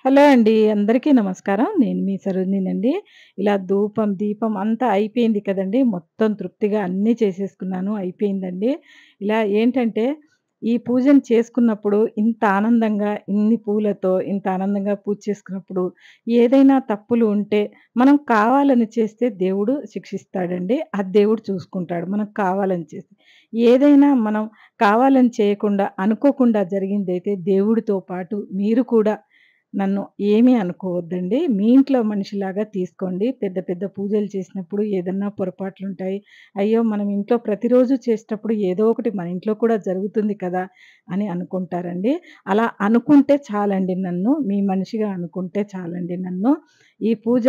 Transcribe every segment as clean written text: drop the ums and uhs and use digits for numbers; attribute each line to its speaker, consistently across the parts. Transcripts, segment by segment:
Speaker 1: Hello అండి. అందరికీ నమస్కారం. నేను మీ సరోజినినండి. ఇలా ధూపం, దీపం అంతా అయిపోయింది కదండీ! మొత్తం తృప్తిగా అన్నీ చేసేసుకున్నాను. అయిపోయిందండి. ఇలా ఏంటంటే, ఈ పూజను చేసుకున్నప్పుడు ఇంత ఆనందంగా, ఇన్ని పూలతో ఇంత ఆనందంగా పూజ చేసుకున్నప్పుడు, ఏదైనా తప్పులు ఉంటే, మనం కావాలని చేస్తే దేవుడు శిక్షిస్తాడండి. అది దేవుడు చూసుకుంటాడు. మనం కావాలని చేస్తే. ఏదైనా మనం కావాలని చేయకుండా, అనుకోకుండా జరిగిందైతే దేవుడితో పాటు మీరు కూడా నన్ను ఏమీ అనుకోవద్దండి. మీ ఇంట్లో మనిషిలాగా తీసుకోండి. పెద్ద పెద్ద పూజలు చేసినప్పుడు ఏదన్నా పొరపాట్లుంటాయి. అయ్యో! మనం ఇంట్లో ప్రతిరోజు చేసేటప్పుడు ఏదో ఒకటి మన ఇంట్లో కూడా జరుగుతుంది కదా! అని అనుకుంటారండి. అలా అనుకుంటే చాలండి నన్ను. మీ మనిషిగా అనుకుంటే చాలండి నన్ను. ఈ పూజ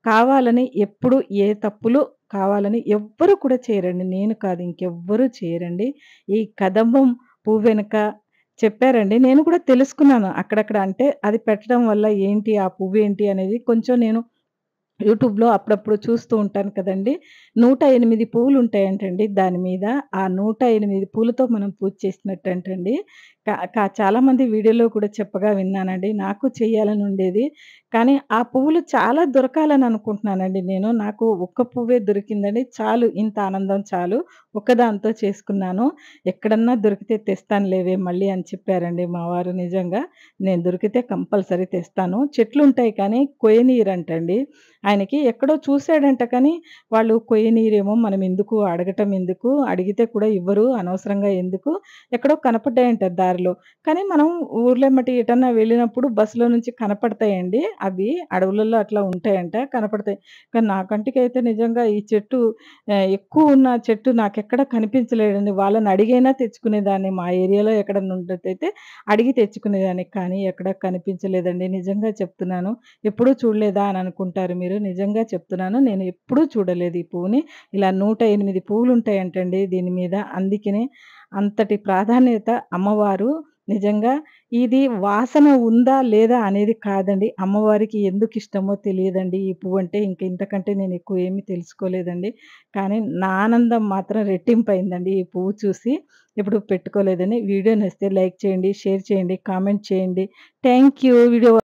Speaker 1: కావాలని ఎప్పుడు ఏ తప్పులు కావాలని ఎవ్వరు కూడా చేయరండి. నేను కాదు ఇంకెవ్వరు చేయరండి. ఈ కదంబం పువ్వెనక చెప్పారండి. నేను కూడా తెలుసుకున్నాను అక్కడక్కడ. అంటే అది పెట్టడం వల్ల ఏంటి, ఆ పువ్వేంటి అనేది కొంచెం నేను యూట్యూబ్‌లో అప్పుడప్పుడు చూస్తూ ఉంటాను కదండీ! 108 పువ్వులుంటాయంటండి దాని మీద. ఆ 108 పూలతో మనం పూజ చేసినట్టంటండి. క క చాలామంది వీడియోలో కూడా చెప్పగా విన్నానండి. నాకు చేయాలని ఉండేది. కానీ ఆ పువ్వులు చాలా దొరకాలని అనుకుంటున్నానండి నేను. నాకు ఒక్క పువ్వే దొరికిందండి. చాలు ఇంత ఆనందం చాలు. ఒక్కదాంతో చేసుకున్నాను. ఎక్కడన్నా దొరికితే తెస్తాను లేవే మళ్ళీ అని చెప్పారండి మా వారు నిజంగా. నేను దొరికితే కంపల్సరీ తెస్తాను. చెట్లుంటాయి కానీ కొయ్యనీయరంటండి. ఆయనకి ఎక్కడో చూసాడంట కానీ, వాళ్ళు కొయ్యనీరేమో మనమెందుకు అడగటం ఎందుకు? అడిగితే కూడా ఇవ్వరు. అనవసరంగా ఎందుకు? ఎక్కడో కనపడ్డాయంట దారిలో. కానీ మనం ఊర్లో ఎమ్మటి ఎటన్నా వెళ్ళినప్పుడు బస్సులో నుంచి కనపడతాయండి. అవి అడవులలో అట్లా ఉంటాయంట. కనపడతాయి. కానీ నా కంటికైతే నిజంగా ఈ చెట్టు ఎక్కువున్న చెట్టు నాకెక్కడ కనిపించలేదండి. వాళ్ళని అడిగైనా తెచ్చుకునేదాన్ని. మా ఏరియాలో ఎక్కడన్నా ఉన్నట్టయితే అడిగి తెచ్చుకునేదాన్ని. కానీ ఎక్కడ కనిపించలేదండి. నిజంగా చెప్తున్నాను. ఎప్పుడూ చూడలేదా అని అనుకుంటారు మీరు. నిజంగా చెప్తున్నాను. నేను ఎప్పుడూ చూడలేదు ఈ పువ్వుని. ఇలా 108 పువ్వులుంటాయంటండి దీని మీద. అందుకనే అంతటి ప్రాధాన్యత అమ్మవారు నిజంగా ఇది వాసన ఉందా? లేదా? అనేది కాదండి. అమ్మవారికి ఎందుకిష్టమో తెలియదండి ఈ పువ్వంటే. ఇంక ఇంతకంటే నేను ఎక్కువ ఏమీ తెలుసుకోలేదండి. కానీ నా ఆనందం మాత్రం రెట్టింపయిందండి ఈ పువ్వు చూసి. ఎప్పుడు పెట్టుకోలేదని. వీడియో నచ్చితే లైక్ చేయండి, షేర్ చేయండి, కామెంట్ చేయండి. Thank you. వీడియో